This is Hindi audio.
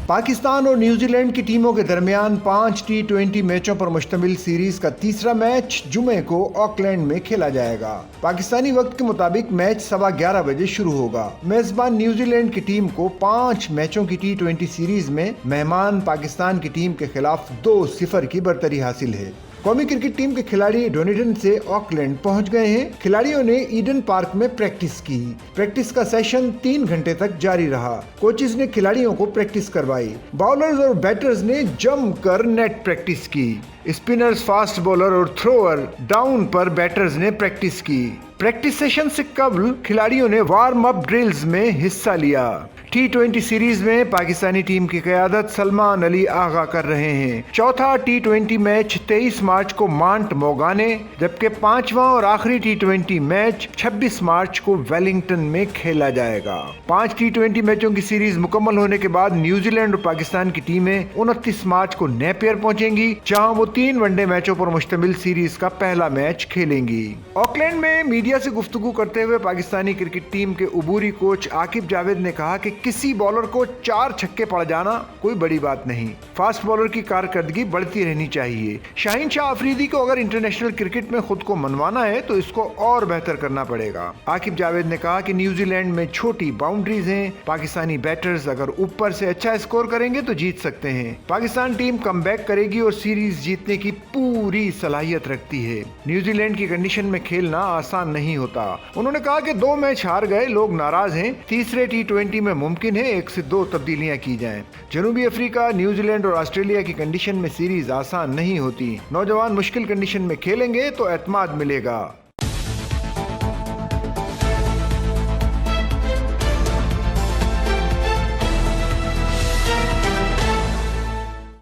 पाकिस्तान और न्यूजीलैंड की टीमों के दरमियान 5 टी20 मैचों पर मुश्तमिल सीरीज का तीसरा मैच जुमे को ऑकलैंड में खेला जाएगा। पाकिस्तानी वक्त के मुताबिक मैच 11:15 बजे शुरू होगा। मेजबान न्यूजीलैंड की टीम को 5 मैचों की टी20 सीरीज में मेहमान पाकिस्तान की टीम के खिलाफ 2-0 की बरतरी हासिल है। कौमी क्रिकेट टीम के खिलाड़ी डोनेटन से ऑकलैंड पहुंच गए हैं। खिलाड़ियों ने ईडन पार्क में प्रैक्टिस की। प्रैक्टिस का सेशन 3 घंटे तक जारी रहा। कोचेज ने खिलाड़ियों को प्रैक्टिस करवाई। बॉलर्स और बैटर्स ने जमकर नेट प्रैक्टिस की। स्पिनर्स, फास्ट बॉलर और थ्रोअर डाउन पर बैटर्स ने प्रैक्टिस की। प्रैक्टिस सेशन से कबल खिलाड़ियों ने वार्म अप ड्रिल्स में हिस्सा लिया। टी20 सीरीज में पाकिस्तानी टीम की क़यादत सलमान अली आगा कर रहे हैं। चौथा टी20 मैच 23 मार्च को मांट मोगाने, जबकि 5वां और आखिरी टी20 मैच 26 मार्च को वेलिंगटन में खेला जाएगा। 5 टी20 मैचों की सीरीज मुकम्मल होने के बाद न्यूजीलैंड और पाकिस्तान की टीमें 29 मार्च को नेपियर पहुंचेंगी, जहां वो 3 वनडे मैचों पर मुश्तमिल सीरीज का पहला मैच खेलेंगी। ऑकलैंड में मीडिया से गुफ्तगू करते हुए पाकिस्तानी क्रिकेट टीम के उबूरी कोच आकिब जावेद ने कहा कि किसी बॉलर को 4 छक्के पड़ जाना कोई बड़ी बात नहीं। फास्ट बॉलर की कारकर्दगी बढ़ती रहनी चाहिए। शाहीन शाह अफरीदी को अगर इंटरनेशनल क्रिकेट में खुद को मनवाना है तो इसको और बेहतर करना पड़ेगा। आकिब जावेद ने कहा कि न्यूजीलैंड में छोटी बाउंड्रीज हैं। पाकिस्तानी बैटर्स अगर ऊपर से अच्छा स्कोर करेंगे तो जीत सकते हैं। पाकिस्तान टीम कमबैक करेगी और सीरीज जीतने की पूरी सलाहियत रखती है। न्यूजीलैंड की कंडीशन में खेलना आसान नहीं होता। उन्होंने कहा कि 2 मैच हार गए, लोग नाराज हैं। तीसरे टी20 में मुमकिन है 1 से 2 तब्दीलियां की जाएं। जनूबी अफ्रीका, न्यूजीलैंड और ऑस्ट्रेलिया की कंडीशन में सीरीज आसान नहीं होती। नौजवान मुश्किल कंडीशन में खेलेंगे तो एतमाद मिलेगा।